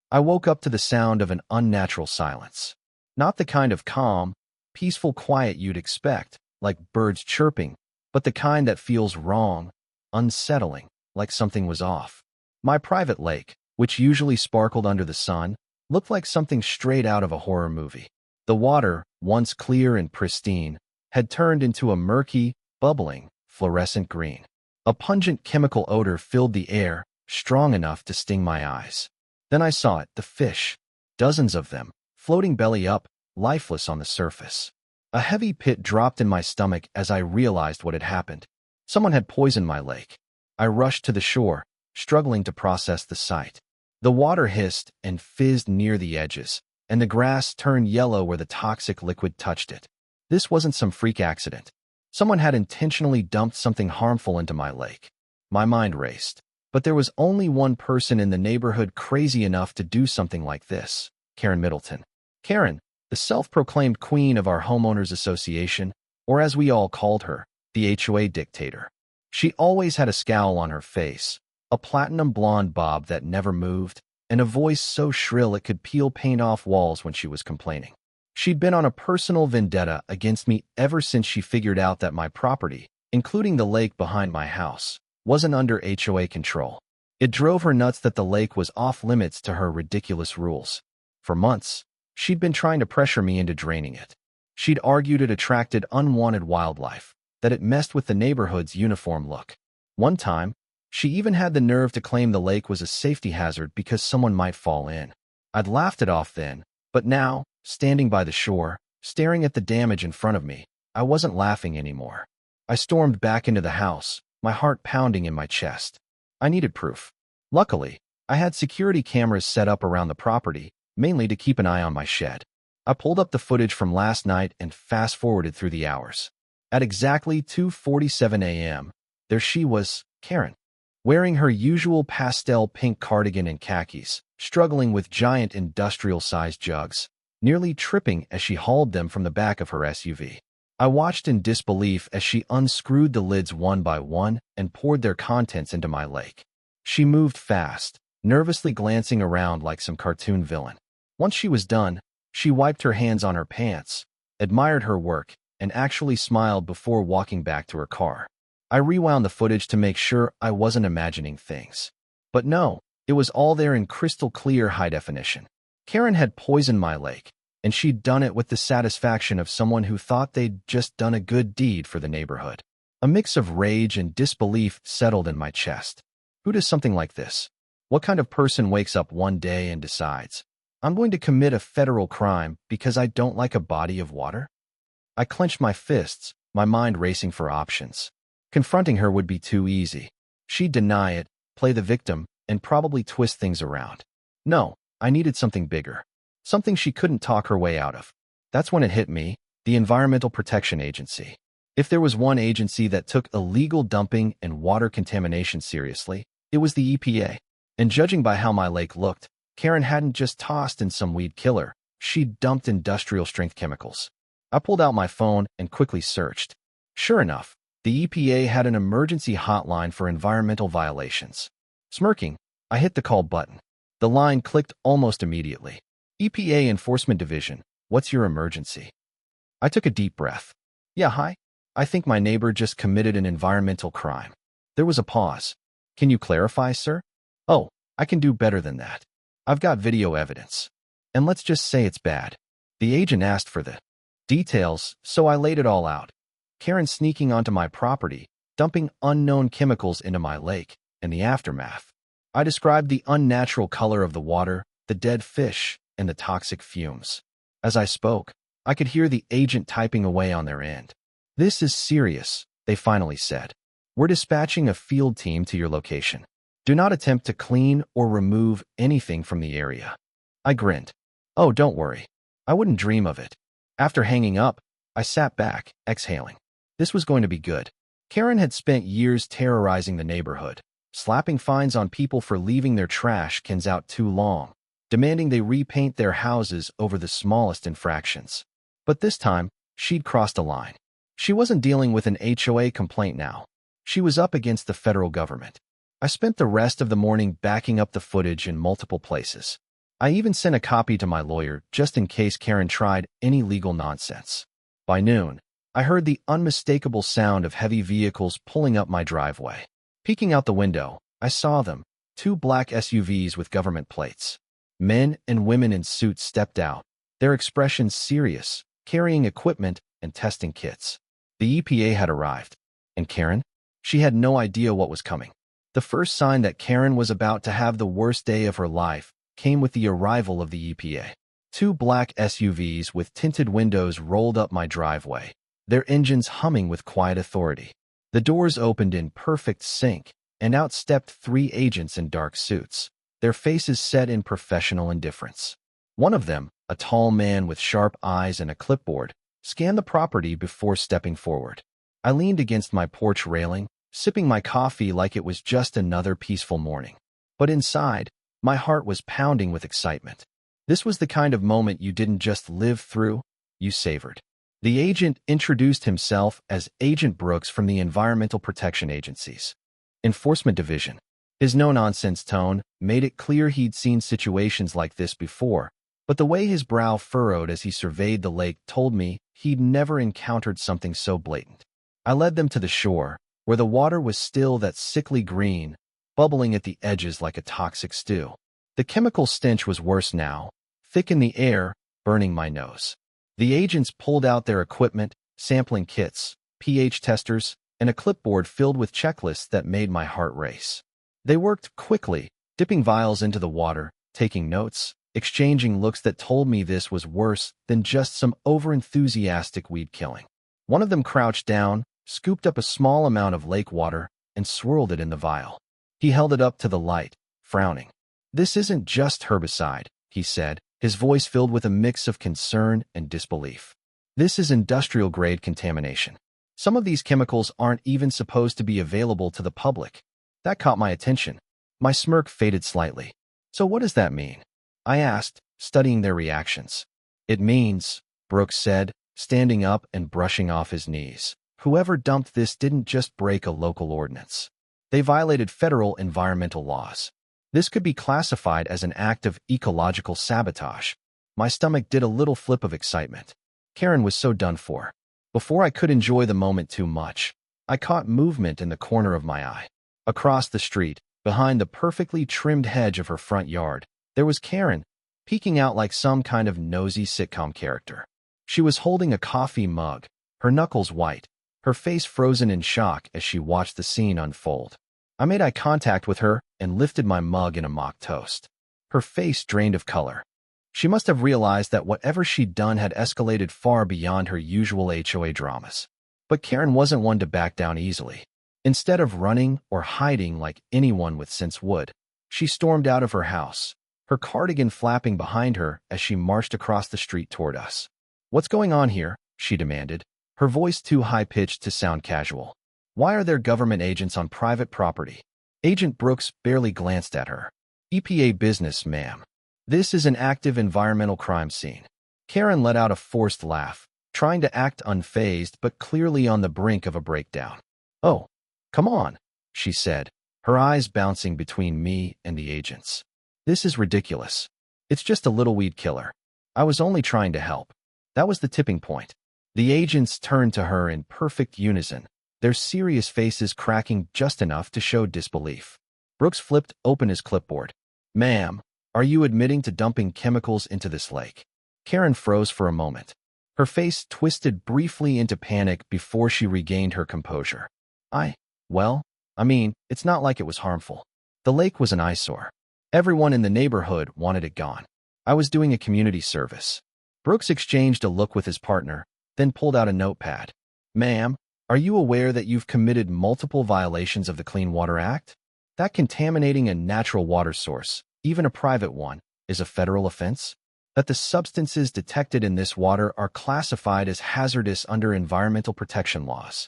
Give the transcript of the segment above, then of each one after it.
I woke up to the sound of an unnatural silence. Not the kind of calm, peaceful quiet you'd expect, like birds chirping, but the kind that feels wrong, unsettling, like something was off. My private lake, which usually sparkled under the sun, looked like something straight out of a horror movie. The water, once clear and pristine, had turned into a murky, bubbling, fluorescent green. A pungent chemical odor filled the air, strong enough to sting my eyes. Then I saw it, the fish, dozens of them, floating belly up, lifeless on the surface. A heavy pit dropped in my stomach as I realized what had happened. Someone had poisoned my lake. I rushed to the shore, struggling to process the sight. The water hissed and fizzed near the edges, and the grass turned yellow where the toxic liquid touched it. This wasn't some freak accident. Someone had intentionally dumped something harmful into my lake. My mind raced. But there was only one person in the neighborhood crazy enough to do something like this: Karen Middleton. Karen, the self-proclaimed queen of our homeowners association, or as we all called her, the H.O.A. Dictator. She always had a scowl on her face, a platinum blonde bob that never moved, and a voice so shrill it could peel paint off walls when she was complaining. She'd been on a personal vendetta against me ever since she figured out that my property, including the lake behind my house, wasn't under H.O.A. control. It drove her nuts that the lake was off-limits to her ridiculous rules. For months, she'd been trying to pressure me into draining it. She'd argued it attracted unwanted wildlife, that it messed with the neighborhood's uniform look. One time, she even had the nerve to claim the lake was a safety hazard because someone might fall in. I'd laughed it off then, but now, standing by the shore, staring at the damage in front of me, I wasn't laughing anymore. I stormed back into the house, my heart pounding in my chest. I needed proof. Luckily, I had security cameras set up around the property, mainly to keep an eye on my shed. I pulled up the footage from last night and fast-forwarded through the hours. At exactly 2:47 a.m., there she was, Karen, wearing her usual pastel pink cardigan and khakis, struggling with giant industrial-sized jugs, nearly tripping as she hauled them from the back of her SUV. I watched in disbelief as she unscrewed the lids one by one and poured their contents into my lake. She moved fast, nervously glancing around like some cartoon villain. Once she was done, she wiped her hands on her pants, admired her work, and actually smiled before walking back to her car. I rewound the footage to make sure I wasn't imagining things. But no, it was all there in crystal clear high definition. Karen had poisoned my lake, and she'd done it with the satisfaction of someone who thought they'd just done a good deed for the neighborhood. A mix of rage and disbelief settled in my chest. Who does something like this? What kind of person wakes up one day and decides, I'm going to commit a federal crime because I don't like a body of water? I clenched my fists, my mind racing for options. Confronting her would be too easy. She'd deny it, play the victim, and probably twist things around. No, I needed something bigger. Something she couldn't talk her way out of. That's when it hit me, the Environmental Protection Agency. If there was one agency that took illegal dumping and water contamination seriously, it was the EPA. And judging by how my lake looked, Karen hadn't just tossed in some weed killer, she'd dumped industrial-strength chemicals. I pulled out my phone and quickly searched. Sure enough, the EPA had an emergency hotline for environmental violations. Smirking, I hit the call button. The line clicked almost immediately. EPA Enforcement Division, what's your emergency? I took a deep breath. Yeah, hi. I think my neighbor just committed an environmental crime. There was a pause. Can you clarify, sir? Oh, I can do better than that. I've got video evidence. And let's just say it's bad. The agent asked for the details, so I laid it all out. Karen sneaking onto my property, dumping unknown chemicals into my lake, and the aftermath. I described the unnatural color of the water, the dead fish, and the toxic fumes. As I spoke, I could hear the agent typing away on their end. This is serious, they finally said. We're dispatching a field team to your location. Do not attempt to clean or remove anything from the area. I grinned. Oh, don't worry. I wouldn't dream of it. After hanging up, I sat back, exhaling. This was going to be good. Karen had spent years terrorizing the neighborhood, slapping fines on people for leaving their trash cans out too long, demanding they repaint their houses over the smallest infractions. But this time, she'd crossed a line. She wasn't dealing with an H.O.A. complaint now. She was up against the federal government. I spent the rest of the morning backing up the footage in multiple places. I even sent a copy to my lawyer just in case Karen tried any legal nonsense. By noon, I heard the unmistakable sound of heavy vehicles pulling up my driveway. Peeking out the window, I saw them, 2 black SUVs with government plates. Men and women in suits stepped out, their expressions serious, carrying equipment and testing kits. The EPA had arrived. And Karen? She had no idea what was coming. The first sign that Karen was about to have the worst day of her life came with the arrival of the EPA. 2 black SUVs with tinted windows rolled up my driveway, their engines humming with quiet authority. The doors opened in perfect sync, and out stepped 3 agents in dark suits, their faces set in professional indifference. One of them, a tall man with sharp eyes and a clipboard, scanned the property before stepping forward. I leaned against my porch railing, sipping my coffee like it was just another peaceful morning. But inside, my heart was pounding with excitement. This was the kind of moment you didn't just live through, you savored. The agent introduced himself as Agent Brooks from the Environmental Protection Agency's Enforcement Division. His no-nonsense tone made it clear he'd seen situations like this before, but the way his brow furrowed as he surveyed the lake told me he'd never encountered something so blatant. I led them to the shore, where the water was still that sickly green, bubbling at the edges like a toxic stew. The chemical stench was worse now, thick in the air, burning my nose. The agents pulled out their equipment, sampling kits, pH testers, and a clipboard filled with checklists that made my heart race. They worked quickly, dipping vials into the water, taking notes, exchanging looks that told me this was worse than just some over-enthusiastic weed killing. One of them crouched down, scooped up a small amount of lake water, and swirled it in the vial. He held it up to the light, frowning. "This isn't just herbicide," he said, his voice filled with a mix of concern and disbelief. "This is industrial-grade contamination. Some of these chemicals aren't even supposed to be available to the public." That caught my attention. My smirk faded slightly. "So what does that mean?" I asked, studying their reactions. "It means," Brooks said, standing up and brushing off his knees, "whoever dumped this didn't just break a local ordinance. They violated federal environmental laws. This could be classified as an act of ecological sabotage." My stomach did a little flip of excitement. Karen was so done for. Before I could enjoy the moment too much, I caught movement in the corner of my eye. Across the street, behind the perfectly trimmed hedge of her front yard, there was Karen, peeking out like some kind of nosy sitcom character. She was holding a coffee mug, her knuckles white, her face frozen in shock as she watched the scene unfold. I made eye contact with her and lifted my mug in a mock toast. Her face drained of color. She must have realized that whatever she'd done had escalated far beyond her usual H.O.A. dramas. But Karen wasn't one to back down easily. Instead of running or hiding like anyone with sense would, she stormed out of her house, her cardigan flapping behind her as she marched across the street toward us. "What's going on here?" she demanded, her voice too high-pitched to sound casual. "Why are there government agents on private property?" Agent Brooks barely glanced at her. "EPA business, ma'am. This is an active environmental crime scene." Karen let out a forced laugh, trying to act unfazed but clearly on the brink of a breakdown. "Oh, come on," she said, her eyes bouncing between me and the agents. "This is ridiculous. It's just a little weed killer. I was only trying to help." That was the tipping point. The agents turned to her in perfect unison, their serious faces cracking just enough to show disbelief. Brooks flipped open his clipboard. "Ma'am, are you admitting to dumping chemicals into this lake?" Karen froze for a moment. Her face twisted briefly into panic before she regained her composure. Well, I mean, it's not like it was harmful. The lake was an eyesore. Everyone in the neighborhood wanted it gone. I was doing a community service." Brooks exchanged a look with his partner, then pulled out a notepad. "Ma'am, are you aware that you've committed multiple violations of the Clean Water Act? That contaminating a natural water source, even a private one, is a federal offense? That the substances detected in this water are classified as hazardous under environmental protection laws."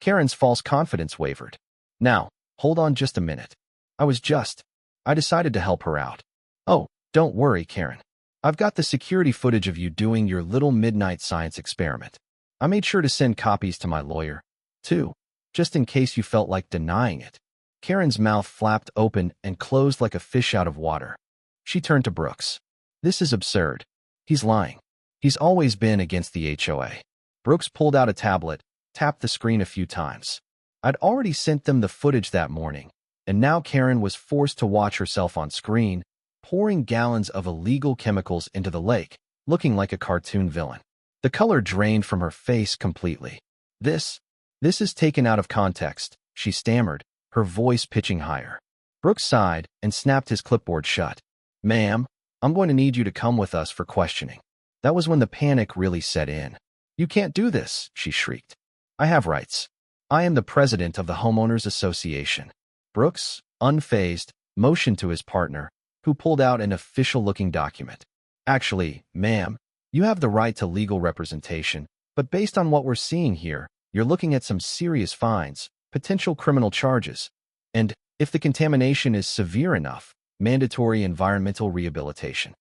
Karen's false confidence wavered. "Now, hold on just a minute. I decided to help her out." "Oh, don't worry, Karen. I've got the security footage of you doing your little midnight science experiment. I made sure to send copies to my lawyer, too, just in case you felt like denying it." Karen's mouth flapped open and closed like a fish out of water. She turned to Brooks. This is absurd. He's lying. He's always been against the H.O.A. Brooks pulled out a tablet, tapped the screen a few times. I'd already sent them the footage that morning, and now Karen was forced to watch herself on screen, pouring gallons of illegal chemicals into the lake, looking like a cartoon villain. The color drained from her face completely. This is taken out of context, she stammered, her voice pitching higher. Brooks sighed and snapped his clipboard shut. Ma'am, I'm going to need you to come with us for questioning. That was when the panic really set in. You can't do this, she shrieked. I have rights. I am the president of the Homeowners Association. Brooks, unfazed, motioned to his partner, who pulled out an official-looking document. Actually, ma'am, you have the right to legal representation, but based on what we're seeing here, you're looking at some serious fines, potential criminal charges, and, if the contamination is severe enough, mandatory environmental rehabilitation.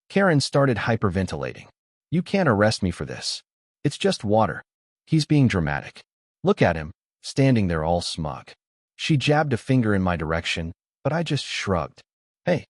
Karen started hyperventilating. You can't arrest me for this. It's just water. He's being dramatic. Look at him, standing there all smug. She jabbed a finger in my direction, but I just shrugged. Hey,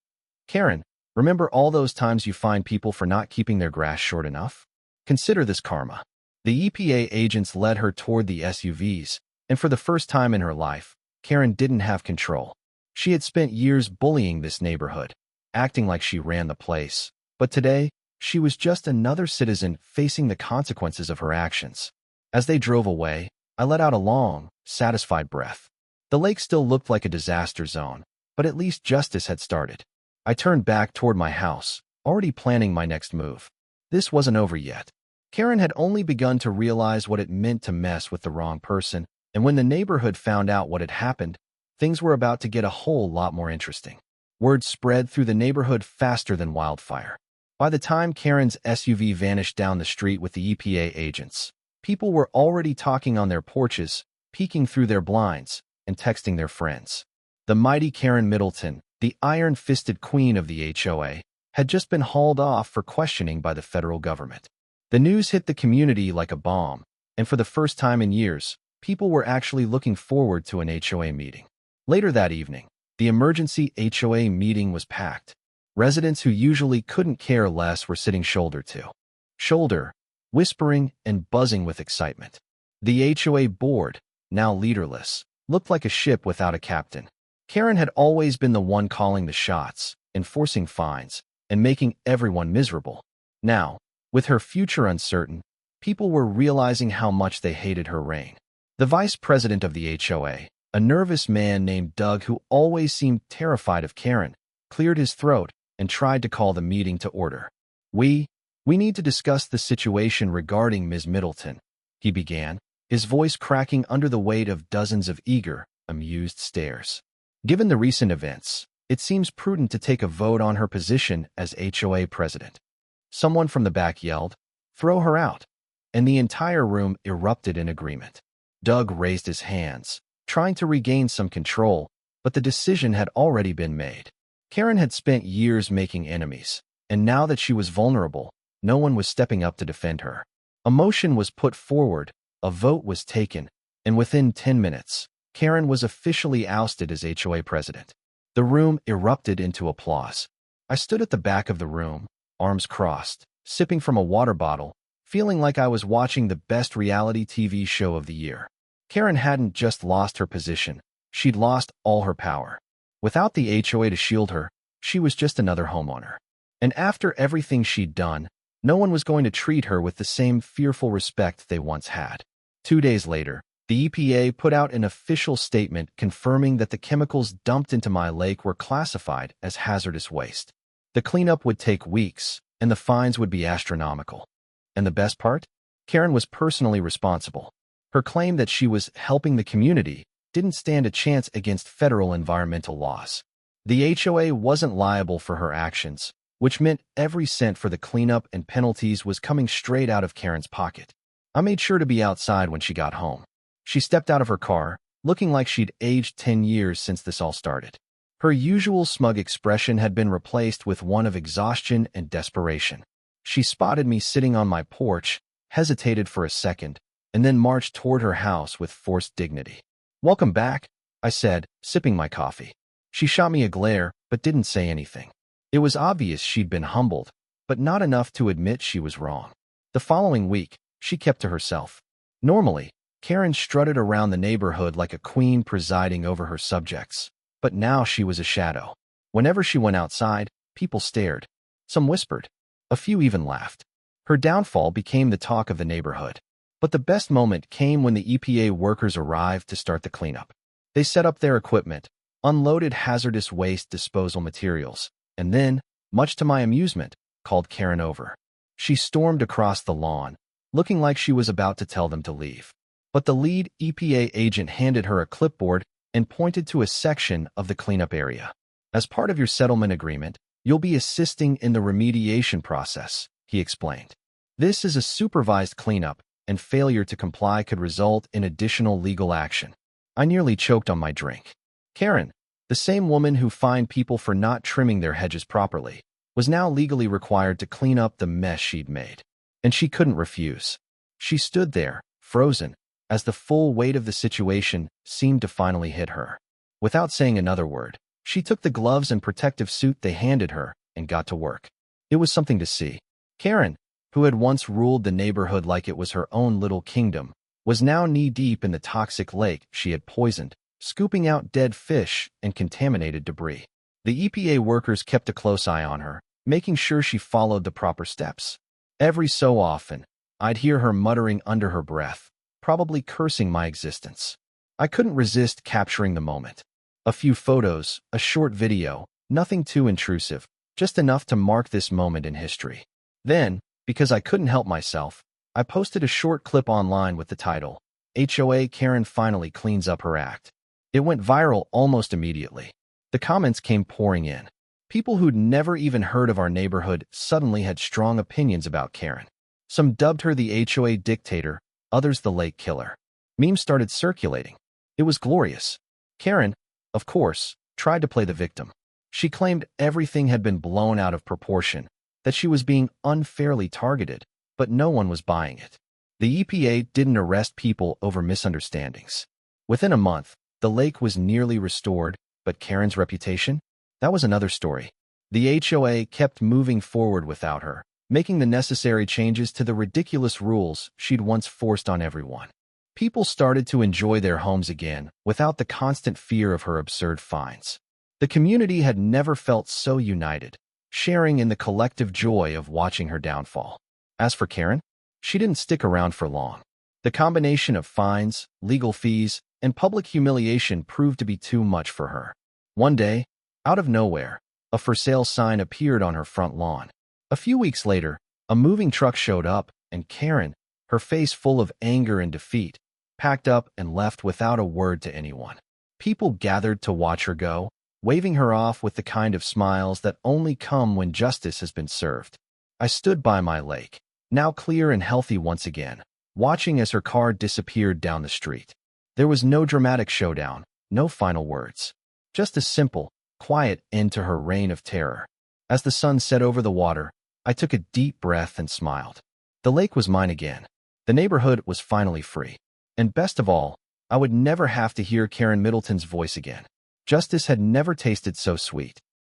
Karen, remember all those times you fine people for not keeping their grass short enough? Consider this karma. The EPA agents led her toward the SUVs, and for the first time in her life, Karen didn't have control. She had spent years bullying this neighborhood, acting like she ran the place, but today, she was just another citizen facing the consequences of her actions. As they drove away, I let out a long, satisfied breath. The lake still looked like a disaster zone, but at least justice had started. I turned back toward my house, already planning my next move. This wasn't over yet. Karen had only begun to realize what it meant to mess with the wrong person, and when the neighborhood found out what had happened, things were about to get a whole lot more interesting. Word spread through the neighborhood faster than wildfire. By the time Karen's SUV vanished down the street with the EPA agents, people were already talking on their porches, peeking through their blinds, and texting their friends. The mighty Karen Middleton, the iron-fisted queen of the H.O.A., had just been hauled off for questioning by the federal government. The news hit the community like a bomb, and for the first time in years, people were actually looking forward to an H.O.A. meeting. Later that evening, the emergency H.O.A. meeting was packed. Residents who usually couldn't care less were sitting shoulder to shoulder, whispering and buzzing with excitement. The H.O.A. board, now leaderless, looked like a ship without a captain. Karen had always been the one calling the shots, enforcing fines, and making everyone miserable. Now, with her future uncertain, people were realizing how much they hated her reign. The vice president of the H.O.A., a nervous man named Doug who always seemed terrified of Karen, cleared his throat and tried to call the meeting to order. We need to discuss the situation regarding Ms. Middleton, he began, his voice cracking under the weight of dozens of eager, amused stares. Given the recent events, it seems prudent to take a vote on her position as H.O.A. president. Someone from the back yelled, "Throw her out," and the entire room erupted in agreement. Doug raised his hands, trying to regain some control, but the decision had already been made. Karen had spent years making enemies, and now that she was vulnerable, no one was stepping up to defend her. A motion was put forward, a vote was taken, and within 10 minutes, Karen was officially ousted as H.O.A. president. The room erupted into applause. I stood at the back of the room, arms crossed, sipping from a water bottle, feeling like I was watching the best reality TV show of the year. Karen hadn't just lost her position, she'd lost all her power. Without the H.O.A. to shield her, she was just another homeowner. And after everything she'd done, no one was going to treat her with the same fearful respect they once had. 2 days later, the EPA put out an official statement confirming that the chemicals dumped into my lake were classified as hazardous waste. The cleanup would take weeks, and the fines would be astronomical. And the best part? Karen was personally responsible. Her claim that she was helping the community didn't stand a chance against federal environmental laws. The H.O.A. wasn't liable for her actions, which meant every cent for the cleanup and penalties was coming straight out of Karen's pocket. I made sure to be outside when she got home. She stepped out of her car, looking like she'd aged 10 years since this all started. Her usual smug expression had been replaced with one of exhaustion and desperation. She spotted me sitting on my porch, hesitated for a second, and then marched toward her house with forced dignity. "Welcome back," I said, sipping my coffee. She shot me a glare, but didn't say anything. It was obvious she'd been humbled, but not enough to admit she was wrong. The following week, she kept to herself. Normally, Karen strutted around the neighborhood like a queen presiding over her subjects, but now she was a shadow. Whenever she went outside, people stared. Some whispered. A few even laughed. Her downfall became the talk of the neighborhood. But the best moment came when the EPA workers arrived to start the cleanup. They set up their equipment, unloaded hazardous waste disposal materials, and then, much to my amusement, called Karen over. She stormed across the lawn, looking like she was about to tell them to leave. But the lead EPA agent handed her a clipboard and pointed to a section of the cleanup area. As part of your settlement agreement, you'll be assisting in the remediation process, he explained. This is a supervised cleanup, and failure to comply could result in additional legal action. I nearly choked on my drink. Karen, the same woman who fined people for not trimming their hedges properly, was now legally required to clean up the mess she'd made. And she couldn't refuse. She stood there, frozen, as the full weight of the situation seemed to finally hit her. Without saying another word, she took the gloves and protective suit they handed her and got to work. It was something to see. Karen, who had once ruled the neighborhood like it was her own little kingdom, was now knee-deep in the toxic lake she had poisoned, scooping out dead fish and contaminated debris. The EPA workers kept a close eye on her, making sure she followed the proper steps. Every so often, I'd hear her muttering under her breath, probably cursing my existence. I couldn't resist capturing the moment. A few photos, a short video, nothing too intrusive, just enough to mark this moment in history. Then, because I couldn't help myself, I posted a short clip online with the title, H.O.A. Karen finally cleans up her act. It went viral almost immediately. The comments came pouring in. People who'd never even heard of our neighborhood suddenly had strong opinions about Karen. Some dubbed her the H.O.A. Dictator, others the Lake Killer. Memes started circulating. It was glorious. Karen, of course, tried to play the victim. She claimed everything had been blown out of proportion, that she was being unfairly targeted, but no one was buying it. The EPA didn't arrest people over misunderstandings. Within a month, the lake was nearly restored, but Karen's reputation? That was another story. The H.O.A. kept moving forward without her, making the necessary changes to the ridiculous rules she'd once forced on everyone. People started to enjoy their homes again without the constant fear of her absurd fines. The community had never felt so united, sharing in the collective joy of watching her downfall. As for Karen, she didn't stick around for long. The combination of fines, legal fees, and public humiliation proved to be too much for her. One day, out of nowhere, a for sale sign appeared on her front lawn. A few weeks later, a moving truck showed up, and Karen, her face full of anger and defeat, packed up and left without a word to anyone. People gathered to watch her go, waving her off with the kind of smiles that only come when justice has been served. I stood by my lake, now clear and healthy once again, watching as her car disappeared down the street. There was no dramatic showdown, no final words. Just a simple, quiet end to her reign of terror. As the sun set over the water, I took a deep breath and smiled. The lake was mine again. The neighborhood was finally free. And best of all, I would never have to hear Karen Middleton's voice again. Justice had never tasted so sweet.